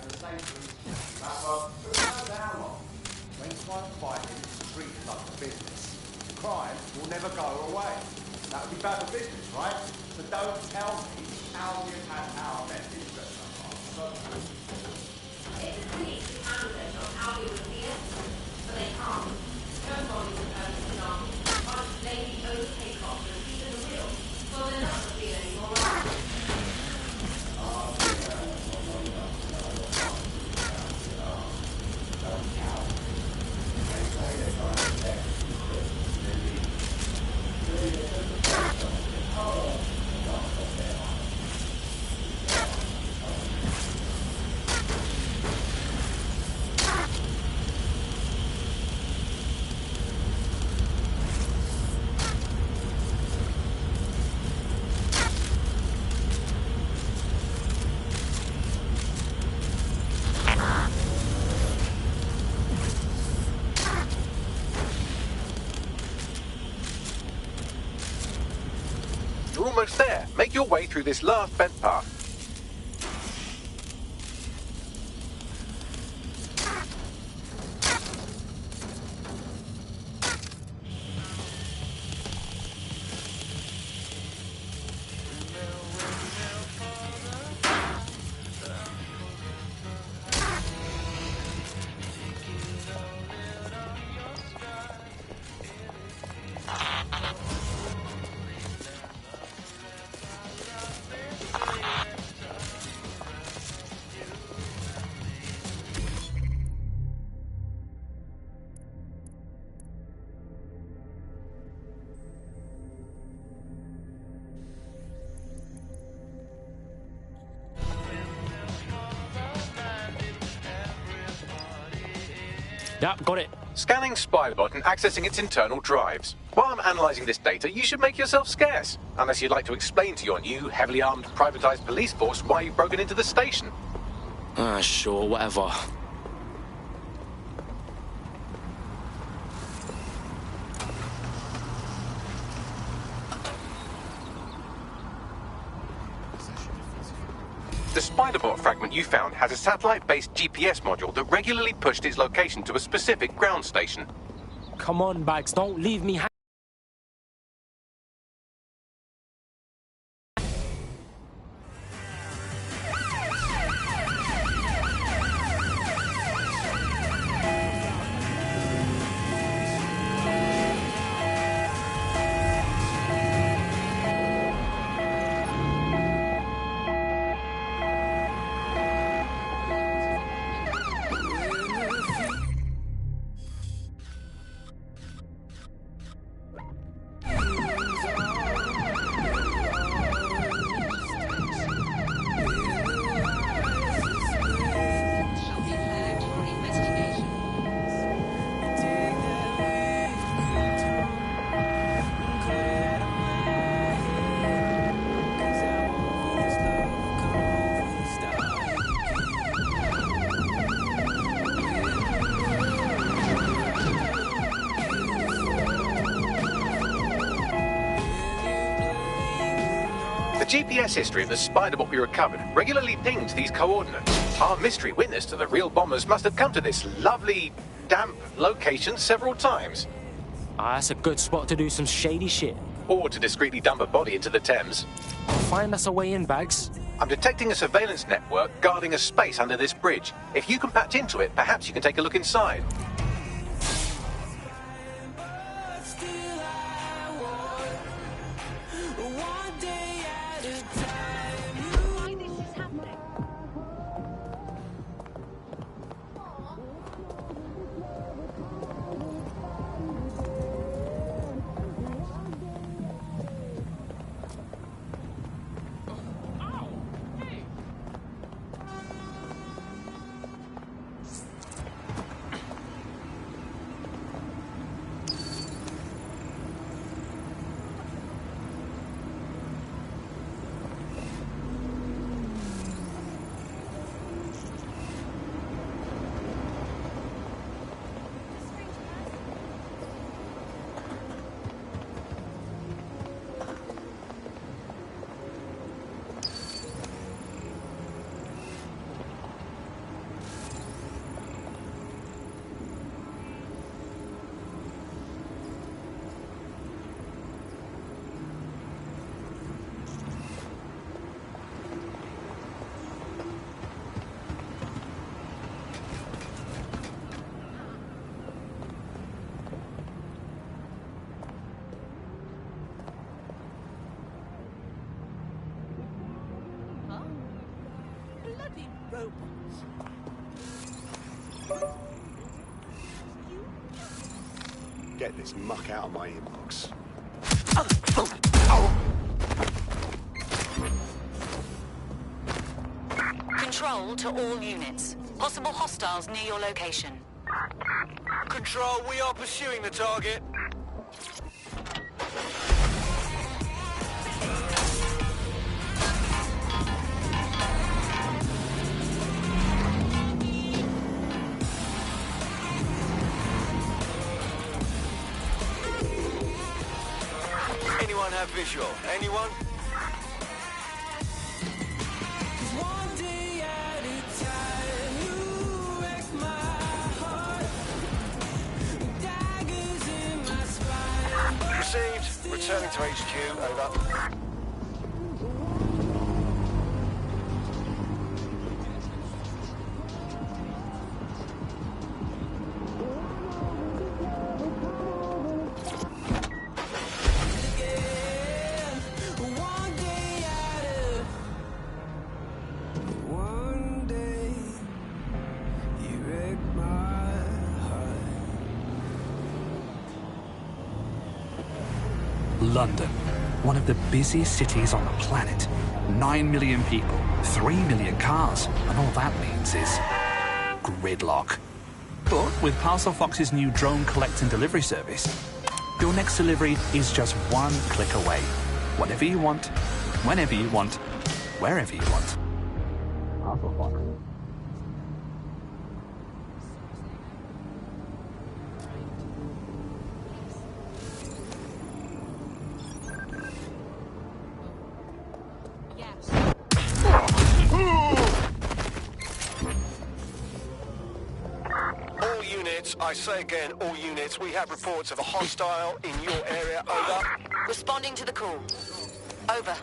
the same police who knows how long? When crime fighting is treated like a business, crime will never go away. That would be bad for business, right? So don't tell me how you have our best interest. If the police could handle their job, how we would be it, but they can't. Nobody would earn the army. Once lazy overpay costs and even the real, well, they're not going to be anymore. You're almost there. Make your way through this last bent path. Yep, got it. Scanning Spiderbot and accessing its internal drives. While I'm analysing this data, you should make yourself scarce. Unless you'd like to explain to your new, heavily armed, privatised police force why you've broken into the station. Sure, whatever. The Spiderbot fragment you found has a satellite-based GPS module that regularly pushed its location to a specific ground station. Come on, Bags, don't leave me The GPS history of the Spiderbot we recovered regularly pinged these coordinates. Our mystery witness to the real bombers must have come to this lovely, damp location several times. That's a good spot to do some shady shit. Or to discreetly dump a body into the Thames. Find us a way in, Bags. I'm detecting a surveillance network guarding a space under this bridge. If you can patch into it, perhaps you can take a look inside. Get this muck out of my inbox. Control to all units. Possible hostiles near your location. Control, we are pursuing the target. Anyone have visual? Anyone? Received. Returning to HQ. Over. London, one of the busiest cities on the planet. 9 million people, 3 million cars, and all that means is gridlock. But with Parcel Fox's new drone collect and delivery service, your next delivery is just one click away. Whatever you want, whenever you want, wherever you want. Parcel Fox. I say again, all units, we have reports of a hostile in your area. Over. Responding to the call. Over.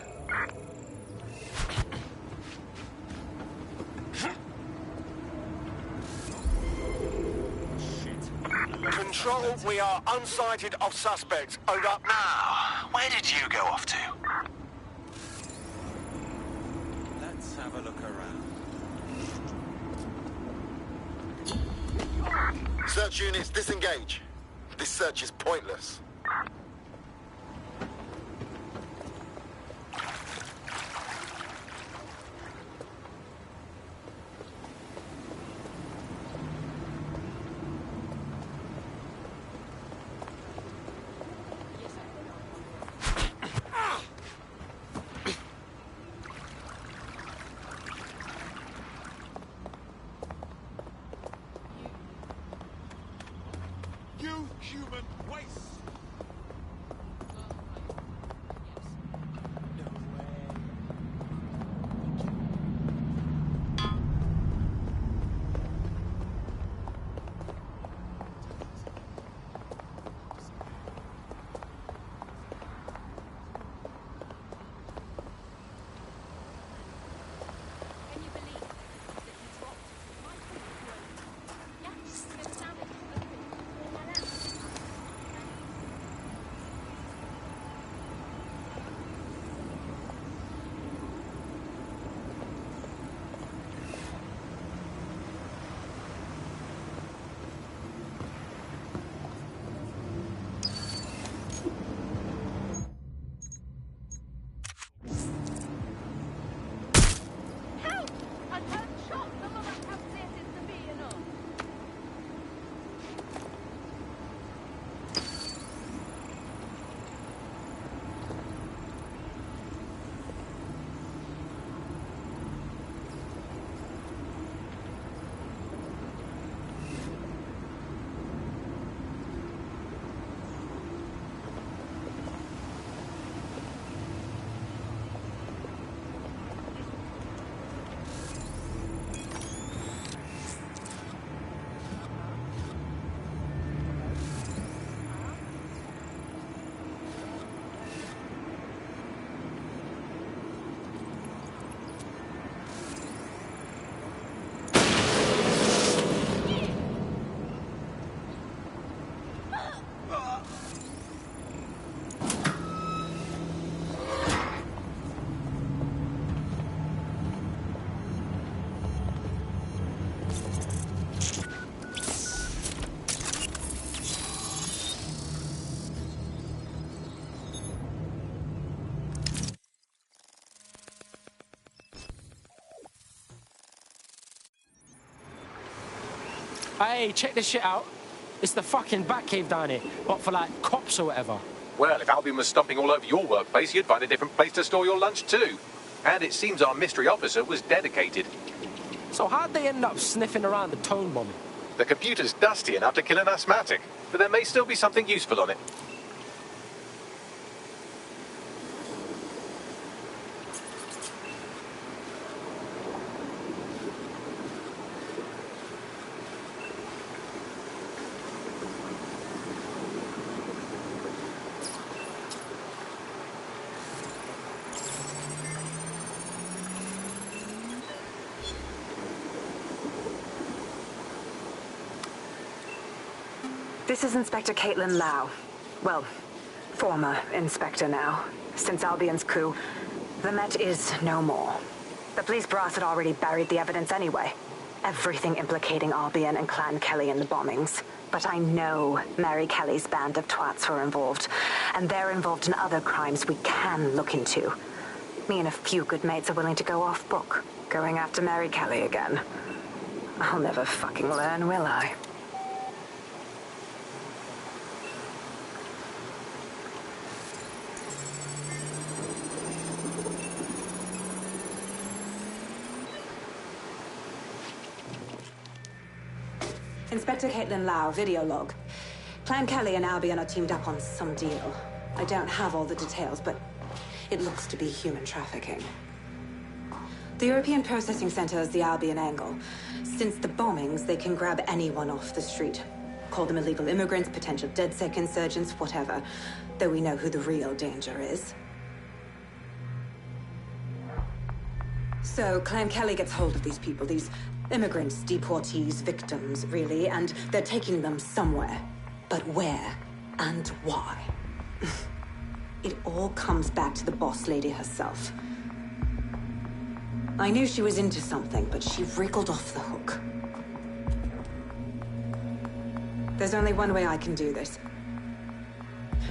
Control, we are unsighted of suspects. Over. Now, where did you go off to? Let's have a look around. Search units, disengage. This search is pointless. You human waste! Hey, check this shit out. It's the fucking Batcave down here, but for like cops or whatever. Well, if Albion was stomping all over your workplace, you'd find a different place to store your lunch too. And it seems our mystery officer was dedicated. So how'd they end up sniffing around the tone bomb? The computer's dusty enough to kill an asthmatic, but there may still be something useful on it. This is Inspector Caitlin Lau. Well, former inspector now. Since Albion's coup, the Met is no more. The police brass had already buried the evidence anyway. Everything implicating Albion and Clan Kelly in the bombings. But I know Mary Kelly's band of twats were involved, and they're involved in other crimes we can look into. Me and a few good mates are willing to go off book, going after Mary Kelly again. I'll never fucking learn, will I? Inspector Caitlin Lau, video log. Clan Kelly and Albion are teamed up on some deal. I don't have all the details, but it looks to be human trafficking. The European Processing Center is the Albion angle. Since the bombings, they can grab anyone off the street. Call them illegal immigrants, potential DedSec insurgents, whatever. Though we know who the real danger is. So, Clan Kelly gets hold of these people, these immigrants, deportees, victims, really, and they're taking them somewhere. But where and why? It all comes back to the boss lady herself. I knew she was into something, but she wriggled off the hook. There's only one way I can do this.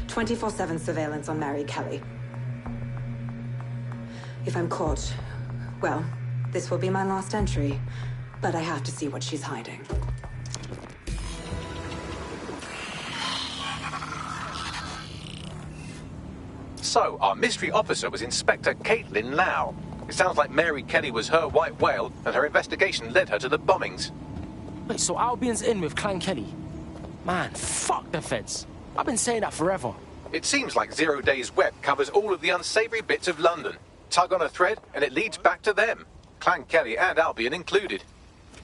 24/7 surveillance on Mary Kelly. If I'm caught, well, this will be my last entry. But I have to see what she's hiding. So, our mystery officer was Inspector Caitlin Lau. It sounds like Mary Kelly was her white whale, and her investigation led her to the bombings. Wait, so Albion's in with Clan Kelly? Man, fuck the feds. I've been saying that forever. It seems like Zero Days Web covers all of the unsavory bits of London. Tug on a thread, and it leads back to them. Clan Kelly and Albion included.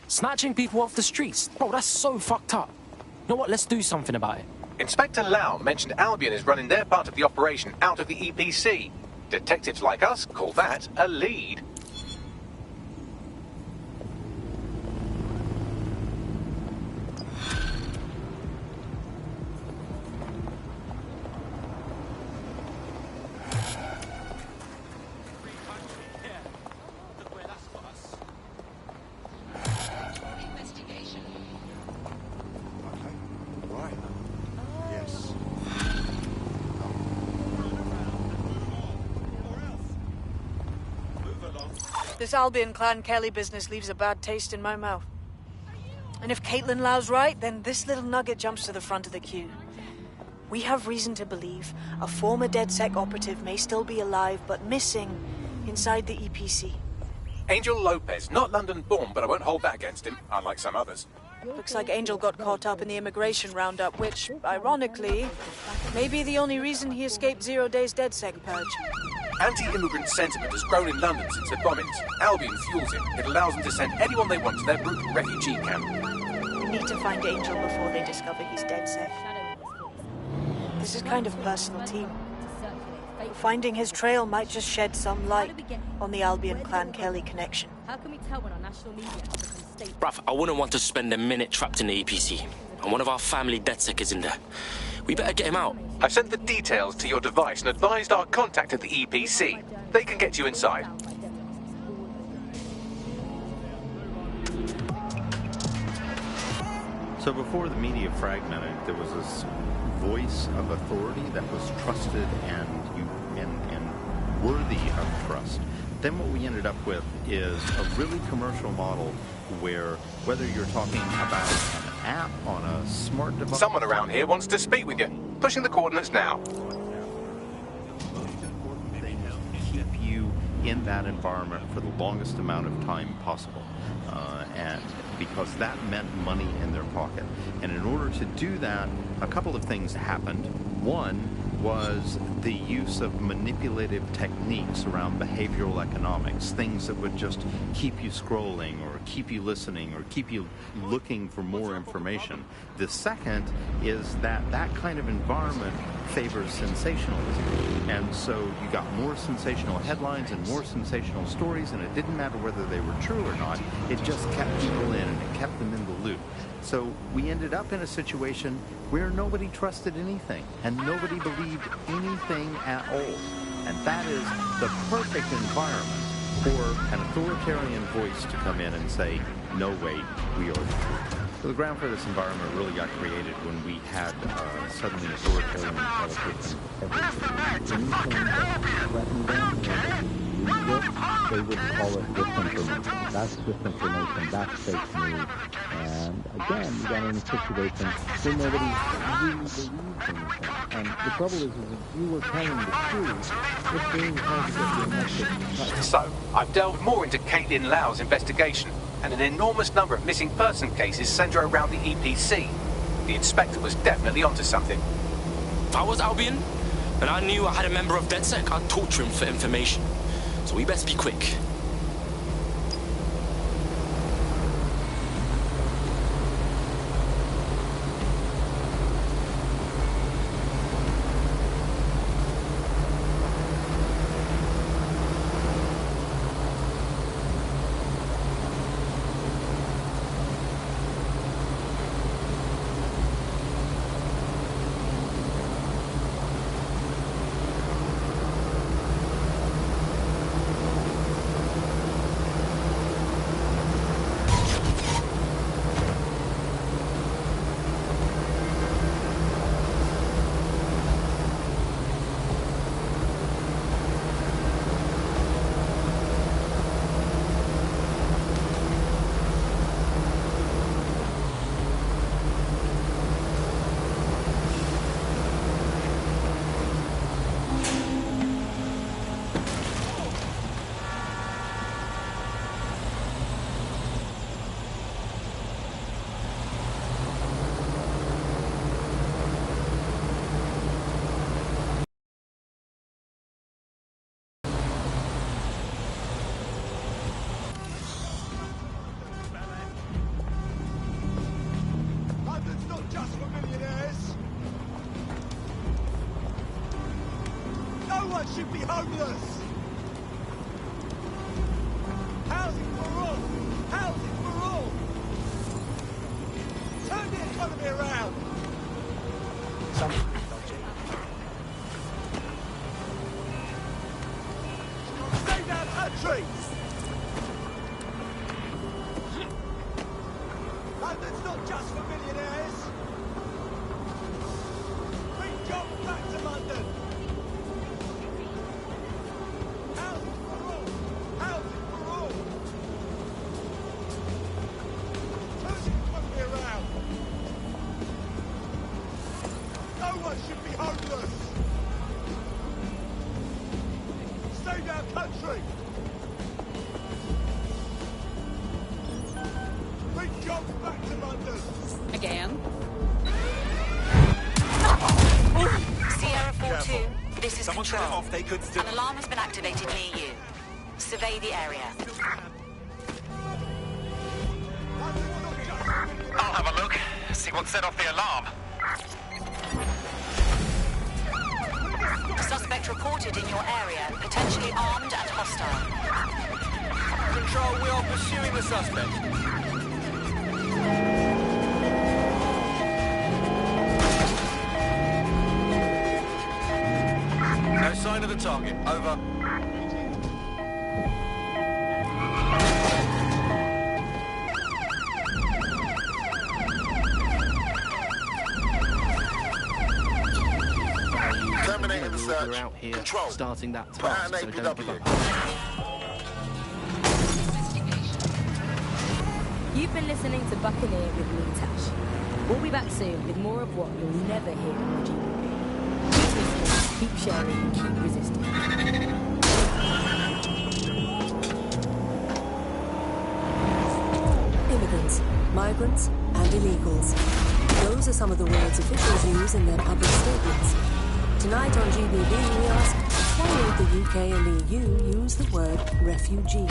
Snatching people off the streets? Bro, that's so fucked up. You know what? Let's do something about it. Inspector Lau mentioned Albion is running their part of the operation out of the EPC. Detectives like us call that a lead. This Albion Clan Kelly business leaves a bad taste in my mouth. And if Caitlin Lau's right, then this little nugget jumps to the front of the queue. We have reason to believe a former DedSec operative may still be alive, but missing inside the EPC. Angel Lopez, not London-born, but I won't hold that against him, unlike some others. Looks like Angel got caught up in the immigration roundup, which, ironically, may be the only reason he escaped Zero Days DedSec purge. Anti-immigrant sentiment has grown in London since the bombings. Albion fuels it. It allows them to send anyone they want to their brutal refugee camp. We need to find Angel before they discover he's DedSec. This is kind of personal, team. Finding his trail might just shed some light on the Albion Clan Kelly connection. How can we tell when our national media has become state? Bruv, I wouldn't want to spend a minute trapped in the EPC. And one of our family DedSec is in there. We better get him out. I've sent the details to your device and advised our contact at the EPC. They can get you inside. So before the media fragmented, there was this voice of authority that was trusted and worthy of trust. Then what we ended up with is a really commercial model where whether you're talking about an app on a smart device. Someone around here wants to speak with you. Pushing the coordinates now. Keep you in that environment for the longest amount of time possible. And because that meant money in their pocket. And in order to do that, a couple of things happened. One was the use of manipulative techniques around behavioral economics, things that would just keep you scrolling or keep you listening or keep you looking for more information. The second is that that kind of environment favors sensationalism. And so you got more sensational headlines and more sensational stories, and it didn't matter whether they were true or not. It just kept people in, and it kept them in the loop. So we ended up in a situation where nobody trusted anything, and nobody believed anything at all. And that is the perfect environment for an authoritarian voice to come in and say, no, wait, we are the truth. So the ground for this environment really got created when we had suddenly authoritarian politics. Anything that threatened them, they would call it disinformation. That's disinformation, that's fake news. And again, you got in a situation where nobody really believes anything. And the trouble is if you were telling the truth, it's very hard to get your message. So, I've delved more into Caitlin Lau's investigation, and an enormous number of missing person cases centre around the EPC. The inspector was definitely onto something. If I was Albion, and I knew I had a member of DedSec, I'd torture him for information. So we best be quick. Should be homeless. Housing for all. Housing for all. Turn the economy around. Save our country. London's not just for millionaires. Bring jobs back to London. Should be homeless. Save our country. Bring jobs back to London. Again. Sierra 4-2, this is Control. An alarm has been activated near you. Survey the area. I'll have a look. See what set off the alarm. Suspect reported in your area, potentially armed and hostile. Control, we are pursuing the suspect. No sign of the target. Over. Terminating the search. We're out here Control. starting that Put out task, an so don't give APW. up. You've been listening to Buccaneer with me, Tash. We'll be back soon with more of what you'll never hear on the GBB. Keep listening, keep sharing, keep resisting. Immigrants, migrants, and illegals. Those are some of the words officials use in their public statements. Tonight on GBB, we ask, why won't the UK and EU use the word refugee?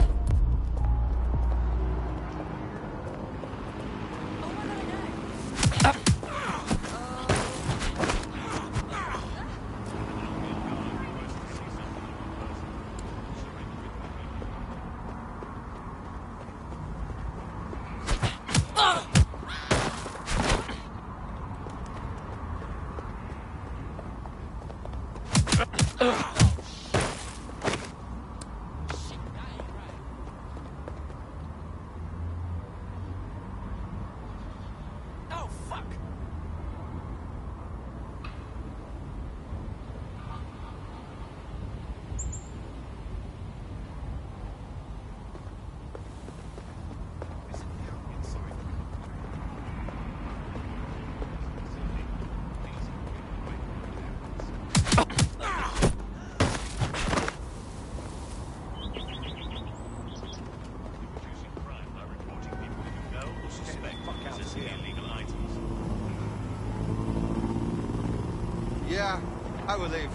Yeah, I will leave.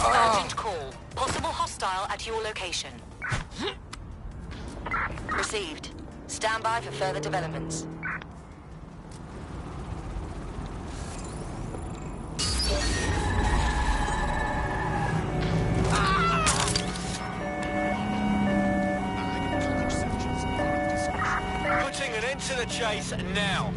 Urgent call. Possible hostile at your location. Received. Stand by for further developments. Putting an end to the chase now.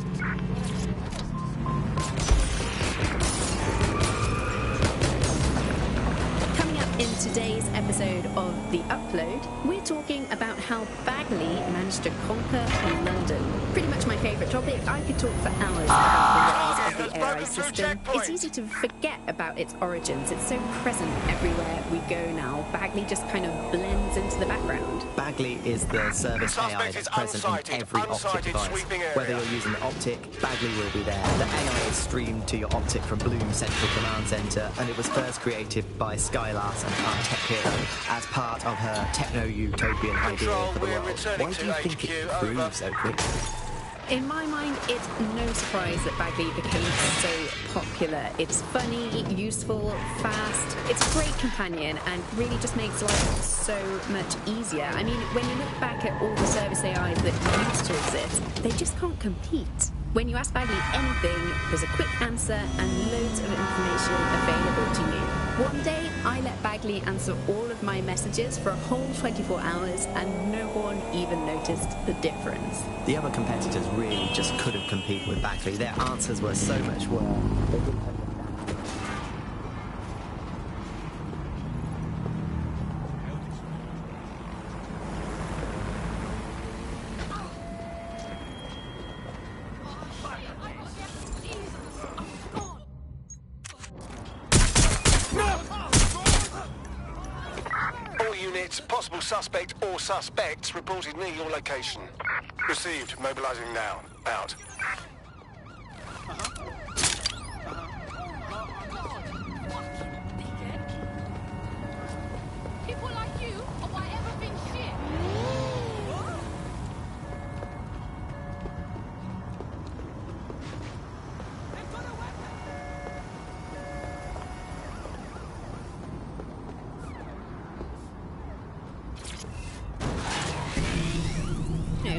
Coming up in today's episode of The Upload, we're talking about how Bagley managed to conquer London. Pretty much my favourite topic. I could talk for hours about the ways of the AI system. It's easy to forget about its origins. It's so present everywhere we go now. Bagley just kind of blends into the background. Bagley is the service AI that's present in every Optic device. Whether you're using the Optic, Bagley will be there. The AI is streamed to your Optic from Bloom Central Command Center, and it was first created by Skylar's and our tech hero as part of her techno-utopian idea for the world. Why do you think it grew so quickly? In my mind, it's no surprise that Bagley became so popular. It's funny, useful, fast. It's a great companion and really just makes life so much easier. I mean, when you look back at all the service AIs that used to exist, they just can't compete. When you ask Bagley anything, there's a quick answer and loads of information available to you. One day, I let Bagley answer all of my messages for a whole 24 hours and no one even noticed the difference. The other competitors really just couldn't compete with Bagley. Their answers were so much worse. Possible suspect or suspects reported near your location. Received. Mobilizing now. Out. People like you are why everything's shit.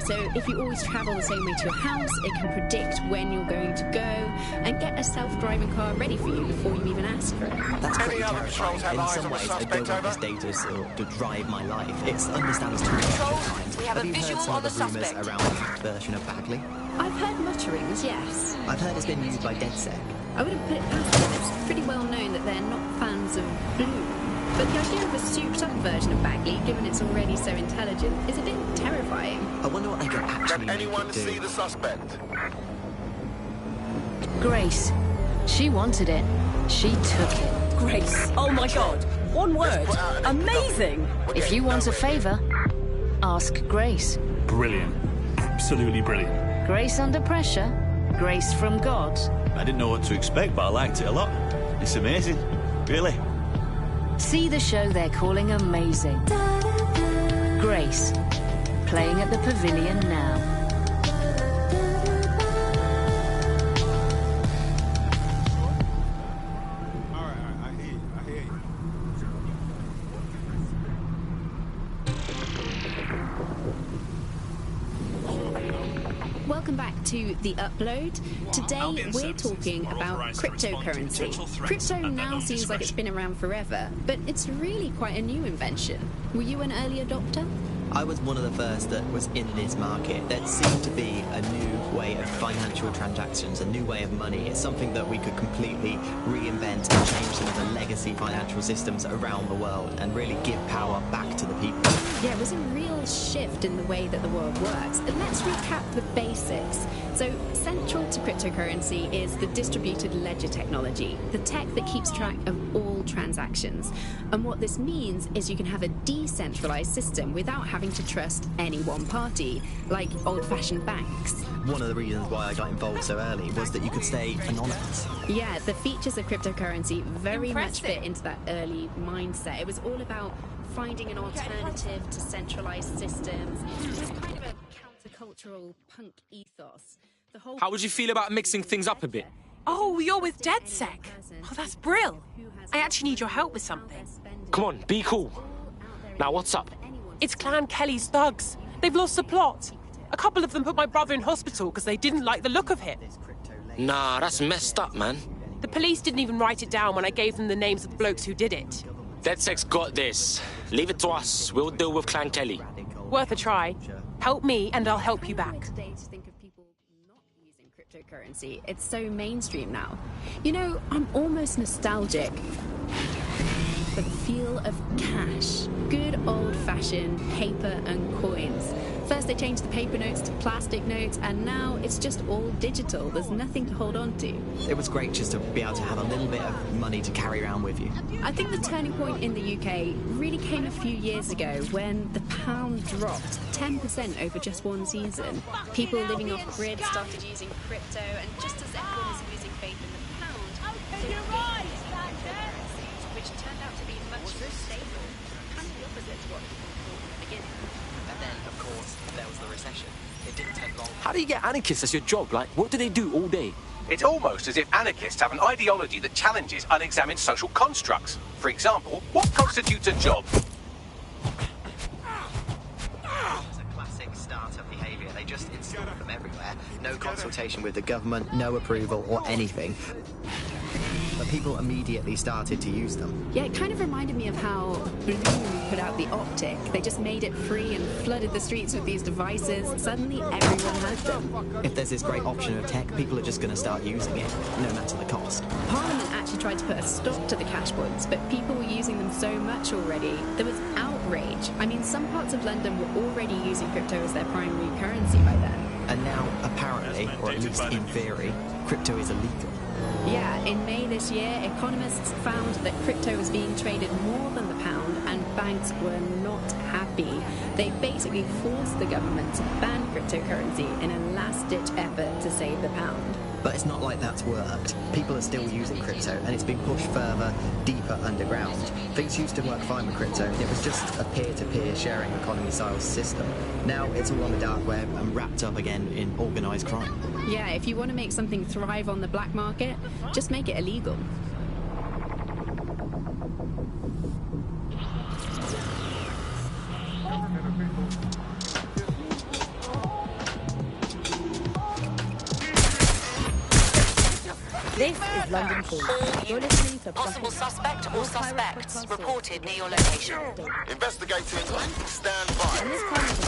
So if you always travel the same way to your house, it can predict when you're going to go and get a self-driving car ready for you before you even ask for it. That's pretty terrifying. In some ways, I don't want this data to drive my life. It understands too much at times. We have a visual on the suspect. Have you heard some of the rumours around the version of Bagley? I've heard mutterings, yes. I've heard it's been used by DedSec. I wouldn't put it past them. It's pretty well known that they're not fans of Bloom. But the idea of a souped-up version of Bagley, given it's already so intelligent, is a bit terrifying. I wonder what they could actually make it do. Anyone see the suspect? Grace. She wanted it. She took it. Grace. Oh my god. One word. Amazing. If you want a favor, ask Grace. Brilliant. Absolutely brilliant. Grace under pressure. Grace from God. I didn't know what to expect, but I liked it a lot. It's amazing. Really. See the show they're calling Amazing. Grace. Playing at the Pavilion now. Welcome back to The Upload. Today we're talking about cryptocurrency. Crypto now seems like it's been around forever, but it's really quite a new invention. Were you an early adopter? I was one of the first that was in this market. There seemed to be a new way of financial transactions, a new way of money. It's something that we could completely reinvent and change some of the legacy financial systems around the world and really give power back to the people. Yeah, it was a real shift in the way that the world works. And let's recap the basics. So, central to cryptocurrency is the distributed ledger technology, the tech that keeps track of all transactions. And what this means is you can have a decentralized system without having to trust any one party, like old-fashioned banks. One of the reasons why I got involved so early was that you could stay anonymous. Yeah, the features of cryptocurrency very much fit into that early mindset. It was all about finding an alternative to centralized systems. It was kind of a countercultural punk ethos. How would you feel about mixing things up a bit? Oh, you're with DedSec. Oh, that's brill. I actually need your help with something. Come on, be cool. Now, what's up? It's Clan Kelly's thugs. They've lost the plot. A couple of them put my brother in hospital because they didn't like the look of him. Nah, that's messed up, man. The police didn't even write it down when I gave them the names of the blokes who did it. DedSec's got this. Leave it to us. We'll deal with Clan Kelly. Worth a try. Help me and I'll help you back. Cryptocurrency. It's so mainstream now. You know, I'm almost nostalgic. The feel of cash. Good old-fashioned paper and coins. First they changed the paper notes to plastic notes, and now it's just all digital. There's nothing to hold on to. It was great just to be able to have a little bit of money to carry around with you. I think the turning point in the UK really came a few years ago when the pound dropped 10% over just one season. People living off grid started using crypto, and just as everyone was losing faith in the pound, so you're right, which turned out to be much more stable, kind of the opposite to what people thought at the beginning. And then, of course, there was the recession. It didn't take long. How do you get anarchists as your job? Like, what do they do all day? It's almost as if anarchists have an ideology that challenges unexamined social constructs. For example, what constitutes a job? It's a classic startup behaviour. They just install them everywhere. No consultation with the government, no approval or anything. But people immediately started to use them. Yeah, it kind of reminded me of how Bloom put out the Optic. They just made it free and flooded the streets with these devices. Suddenly, everyone had them. If there's this great option of tech, people are just going to start using it, no matter the cost. Parliament actually tried to put a stop to the cash points, but people were using them so much already. There was outrage. I mean, some parts of London were already using crypto as their primary currency by then. And now, apparently, or at least in theory, crypto is illegal. Yeah, in May this year, economists found that crypto was being traded more than the pound, and banks were not happy. They basically forced the government to ban cryptocurrency in a last-ditch effort to save the pound. But it's not like that's worked. People are still using crypto, and it's been pushed further, deeper underground. Things used to work fine with crypto. It was just a peer-to-peer sharing economy-style system. Now it's all on the dark web and wrapped up again in organised crime. Yeah, if you want to make something thrive on the black market, just make it illegal. This is London Calls. You're listening to Possible suspect or suspects reported near your location. Investigating. Stand by. And this time of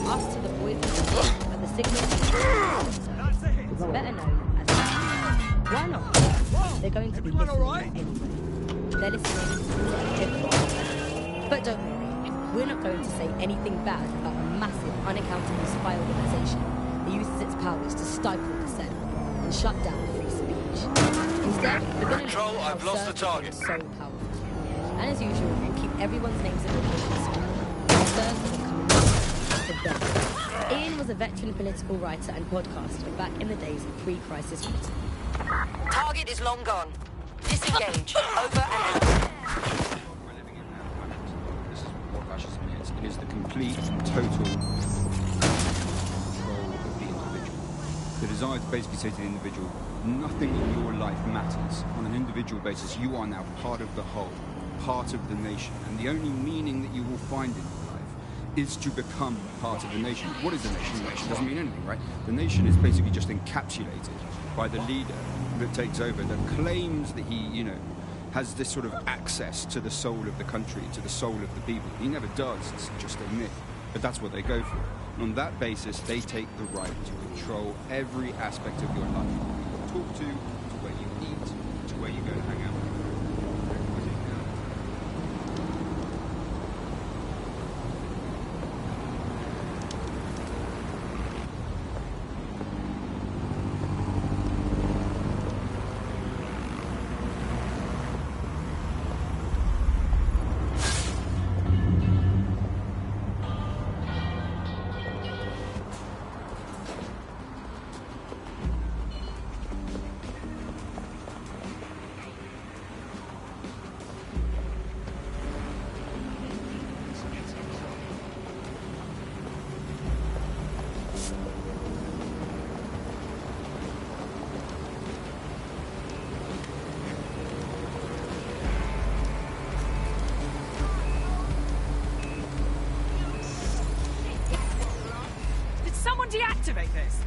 us to the boys and the signal is better known as why not? They're going to be listening anyway. They're listening to hip-hop. But don't worry, we're not going to say anything bad about a massive, unaccountable spy organisation that uses its powers to stifle dissent and shut down free speech. Instead, we're going to Control, I've lost the target. So powerful. And as usual, we'll keep everyone's names and locations secret. First, the best. Ian was a veteran political writer and podcaster back in the days of pre-crisis Twitter. Target is long gone. Disengage. Over and out. This is what fascism is. It is the complete and total control of the individual. The desire to basically say to the individual, nothing in your life matters. On an individual basis, you are now part of the whole, part of the nation. And the only meaning that you will find in your life is to become part of the nation. What is the nation? The nation doesn't mean anything, right? The nation is basically just encapsulated by the leader that takes over, that claims that he, has this sort of access to the soul of the country, to the soul of the people. He never does, it's just a myth. But that's what they go for. And on that basis, they take the right to control every aspect of your life. Who you talk to where you eat, to where you go to hang out. Deactivate this.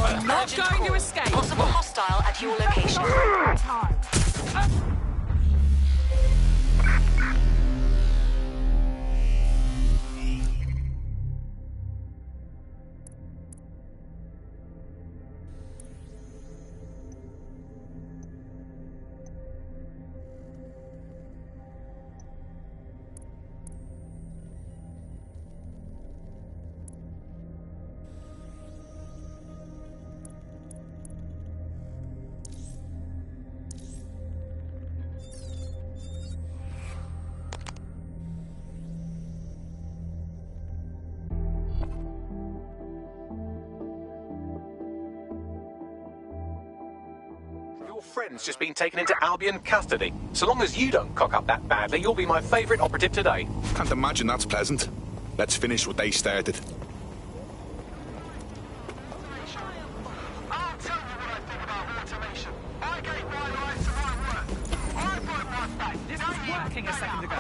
You're not going to escape. Possible hostile at your location. Friend's just been taken into Albion custody. So long as you don't cock up that badly, you'll be my favourite operative today. Can't imagine that's pleasant. Let's finish what they started. I'll tell you what I think about automation. I gave my life to my work. I broke my back. This was working a second ago.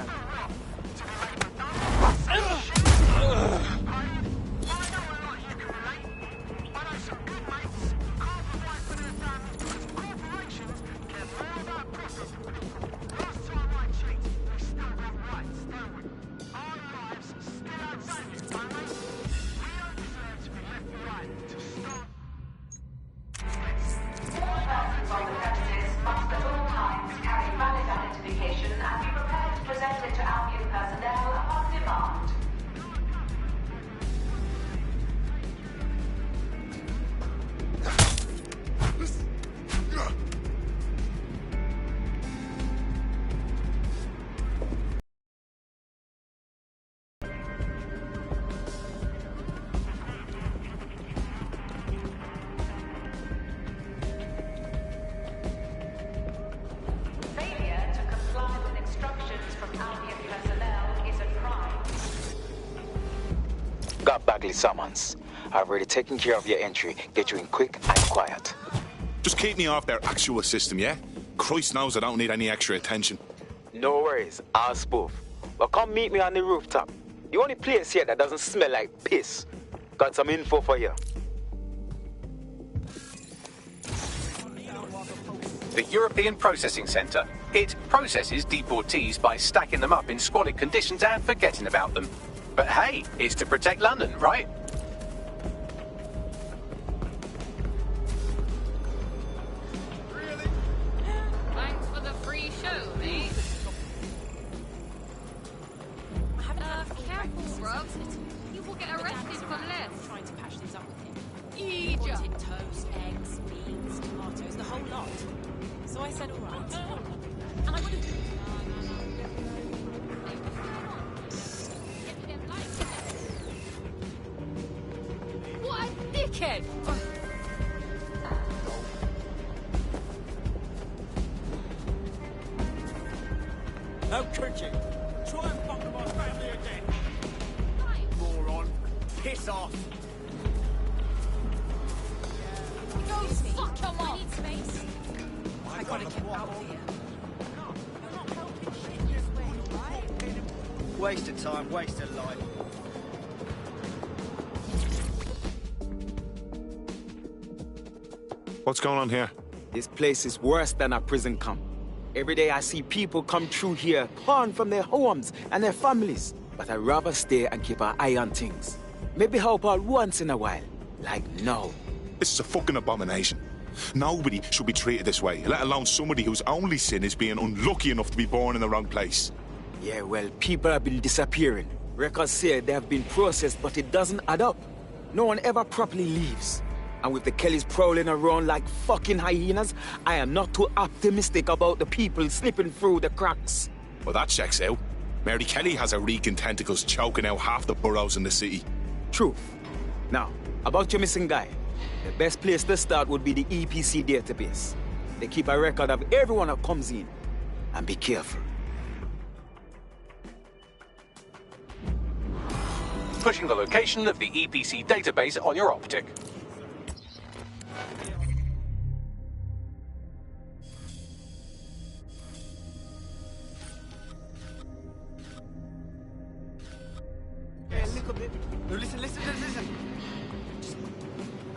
Got Bagley summons. I've already taken care of your entry. Get you in quick and quiet. Just keep me off their actual system, yeah? Christ knows I don't need any extra attention. No worries, I'll spoof. But come meet me on the rooftop. The only place here that doesn't smell like piss. Got some info for you. The European Processing Centre. It processes deportees by stacking them up in squalid conditions and forgetting about them. But hey, it's to protect London, right? Thanks for the free show, mate. Careful, Rob. You will get arrested wanted toast, eggs, beans, tomatoes, the whole lot. So I said, all right. And I would have... What a dickhead! How could you? Try and fuck with my family again. Moron. Piss off. Go fuck your mom! I need space. I gotta get out of here. Waste of time, waste of life. What's going on here? This place is worse than a prison camp. Every day I see people come through here, torn from their homes and their families. But I'd rather stay and keep an eye on things. Maybe help out once in a while. Like now. This is a fucking abomination. Nobody should be treated this way, let alone somebody whose only sin is being unlucky enough to be born in the wrong place. Yeah, well, people have been disappearing. Records say they have been processed, but it doesn't add up. No one ever properly leaves. And with the Kellys prowling around like fucking hyenas, I am not too optimistic about the people slipping through the cracks. Well, that checks out. Mary Kelly has her reeking tentacles choking out half the boroughs in the city. True. Now, about your missing guy. The best place to start would be the EPC database. They keep a record of everyone that comes in. And be careful. Pushing the location of the EPC database on your optic. Yeah, a little bit. No, listen.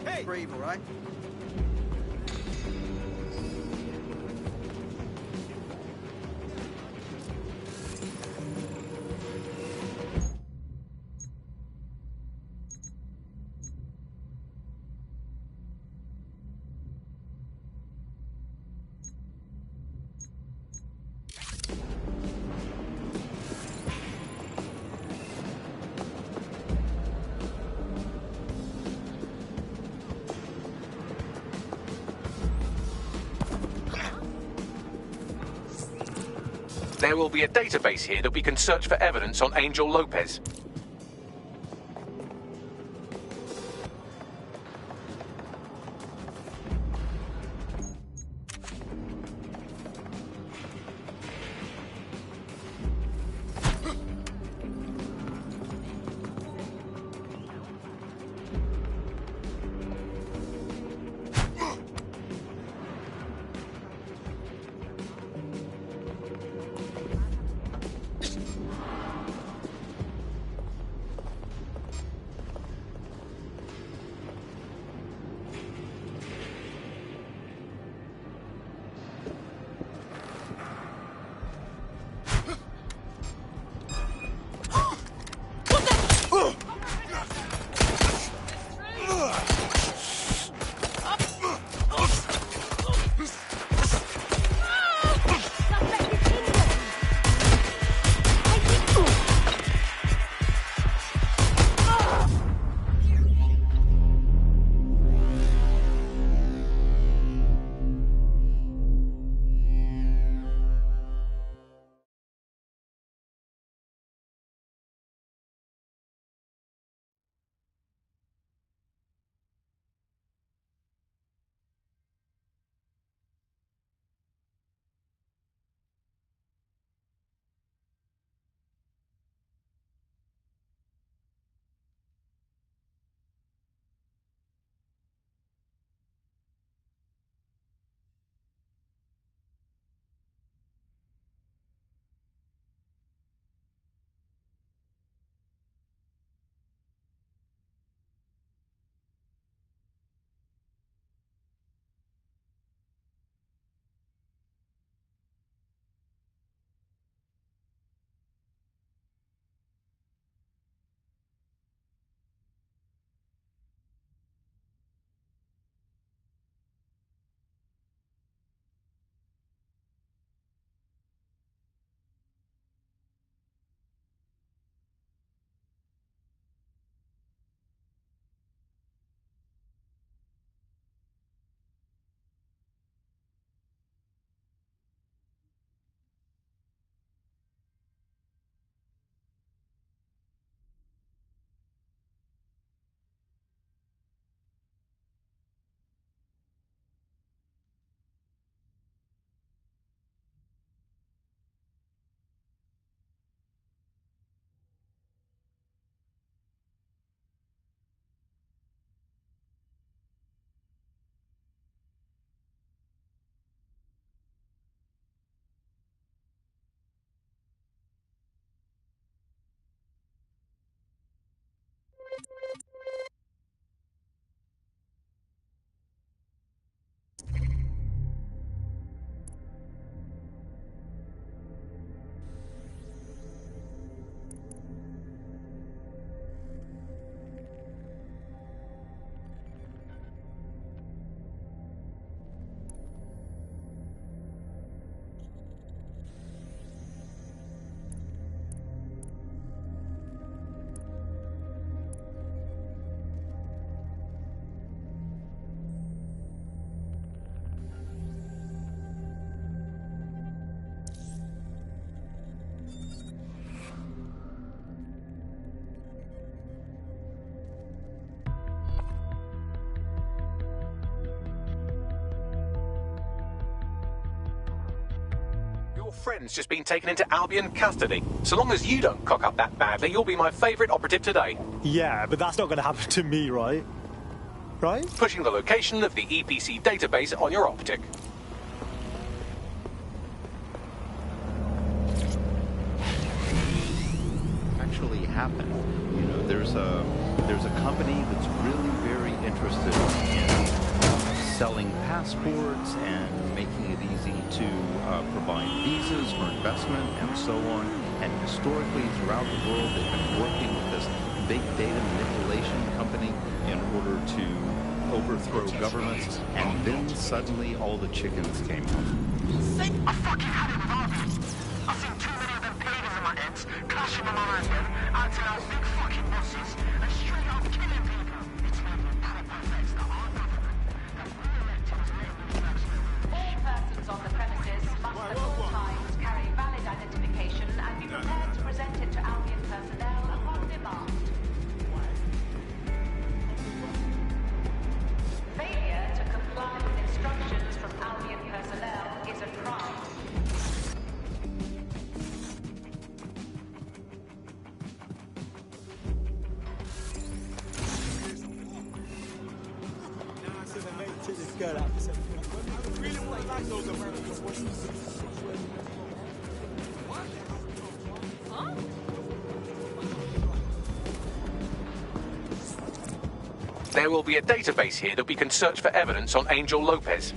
Hey! Breathe, all right? There will be a database here that we can search for evidence on Angel Lopez. Your friend's just been taken into Albion custody. So long as you don't cock up that badly, you'll be my favourite operative today. Yeah, but that's not going to happen to me, right? Right? Pushing the location of the EPC database on your optic. Actually happened. You know, there's a company that's really very interested in selling passports and making it easy to provide visas for investment and so on. And historically, throughout the world, they've been working with this big data manipulation company in order to overthrow governments. And then suddenly, all the chickens came home. I fucking had it with arguments. I've seen too many of them painters in my heads, clashing with my them, acting like big fucking bosses, and straight up killing people. It's making proper effects that our government, that we elected, is letting them work. All persons on the premises must at all times carry valid identification and be prepared to present it to Albion personnel upon demand. Failure to comply with instructions from Albion personnel is a crime. There will be a database here that we can search for evidence on Angel Lopez.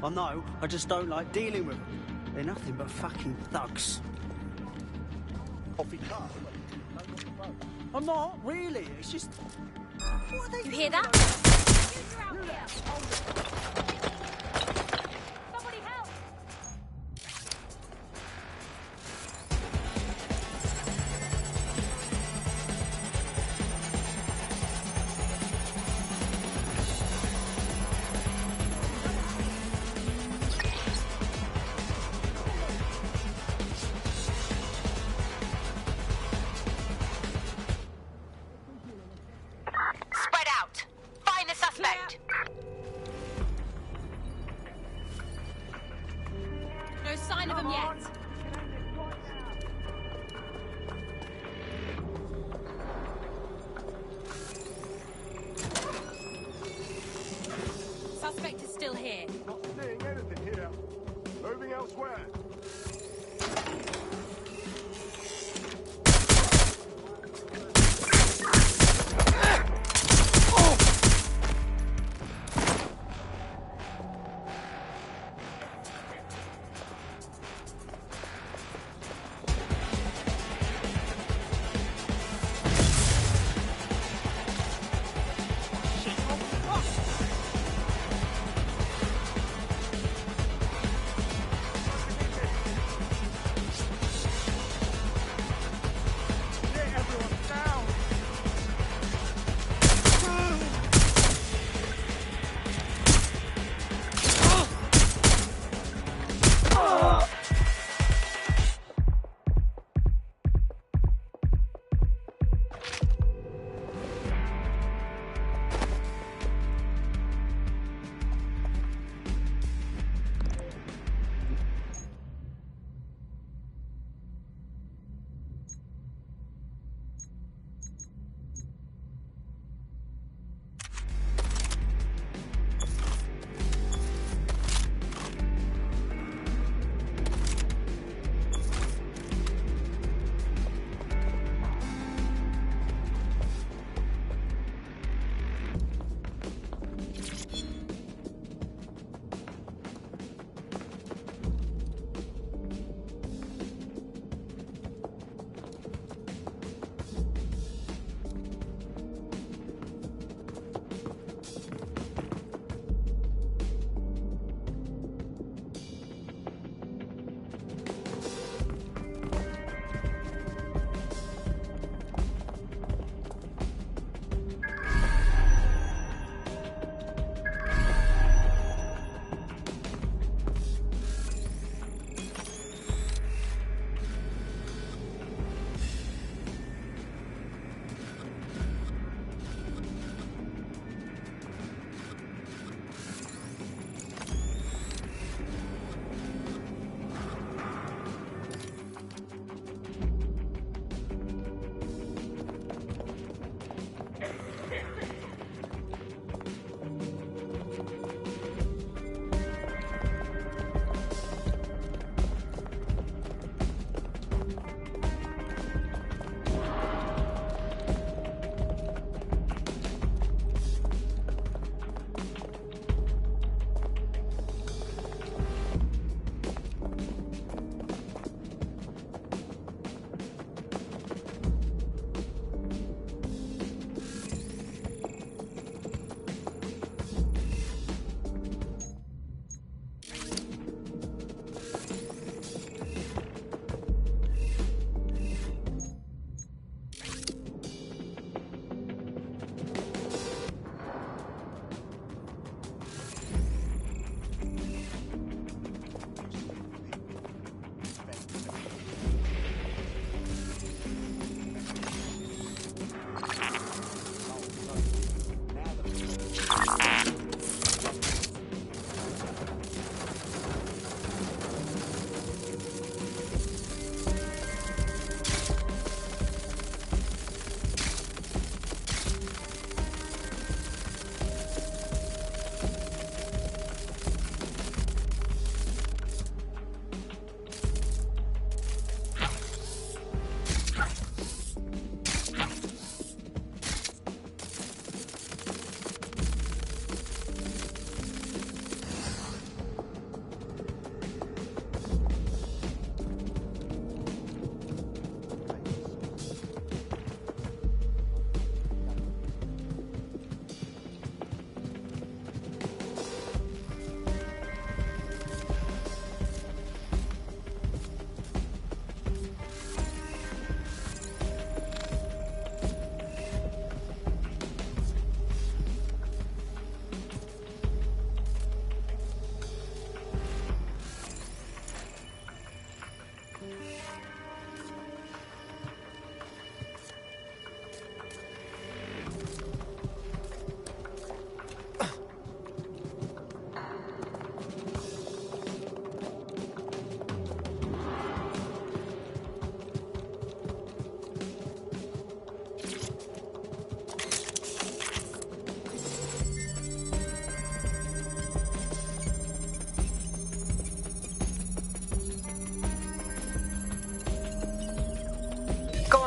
I know, I just don't like dealing with them. They're nothing but fucking thugs. Coffee cup? I'm not, really. It's just... You hear that?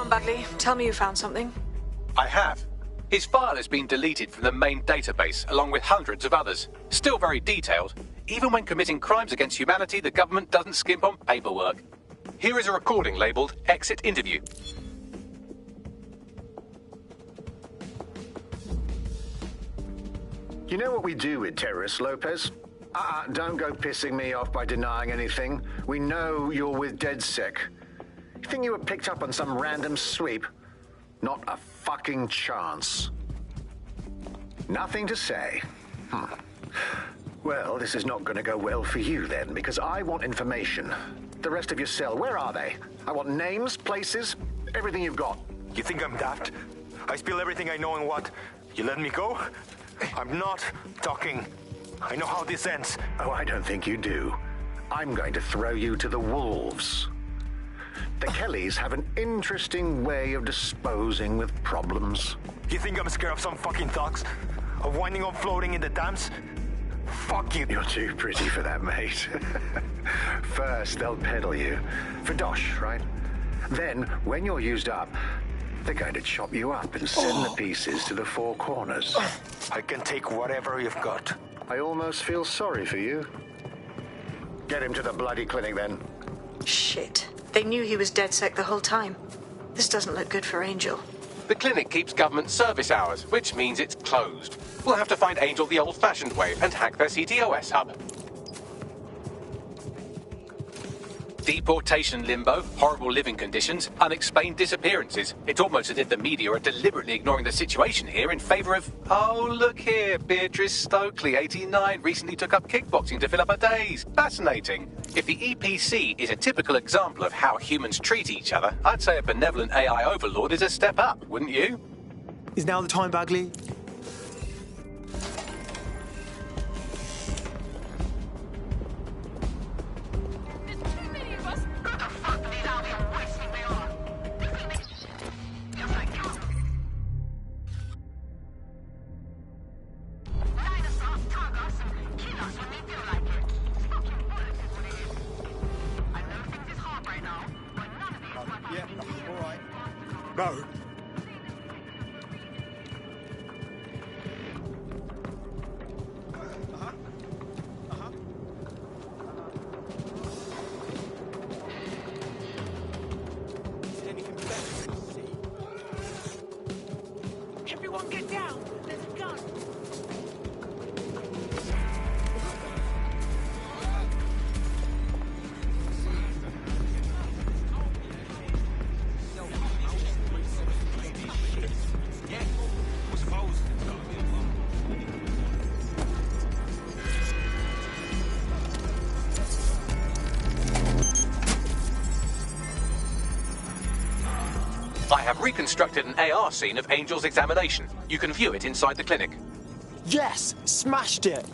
on, Bagley. Tell me you found something. I have. His file has been deleted from the main database, along with hundreds of others. Still very detailed. Even when committing crimes against humanity, the government doesn't skimp on paperwork. Here is a recording labelled Exit Interview. You know what we do with terrorists, Lopez? Don't go pissing me off by denying anything. We know you're with DedSec. You think you were picked up on some random sweep? Not a fucking chance. Nothing to say. Well, this is not going to go well for you then, because I want information. The rest of your cell, where are they? I want names, places, everything you've got. You think I'm daft? I spill everything I know and what? You let me go? I'm not talking. I know how this ends. Oh, I don't think you do. I'm going to throw you to the wolves. The Kellys have an interesting way of disposing with problems. You think I'm scared of some fucking thugs? Of winding up floating in the dams? Fuck you. You're too pretty for that, mate. First, they'll peddle you. For dosh, right? Then, when you're used up, they're going to chop you up and send the pieces to the four corners. I can take whatever you've got. I almost feel sorry for you. Get him to the bloody clinic, then. Shit. They knew he was DedSec the whole time. This doesn't look good for Angel. The clinic keeps government service hours, which means it's closed. We'll have to find Angel the old-fashioned way and hack their CTOS hub. Deportation limbo, horrible living conditions, unexplained disappearances. It's almost as if the media are deliberately ignoring the situation here in favour of... Oh, look here, Beatrice Stokely, 89, recently took up kickboxing to fill up her days. Fascinating. If the EPC is a typical example of how humans treat each other, I'd say a benevolent AI overlord is a step up, wouldn't you? Is now the time, Bagley? No. Everyone get down! There's a gun! I have reconstructed an AR scene of Angel's examination. You can view it inside the clinic. Yes! Smashed it!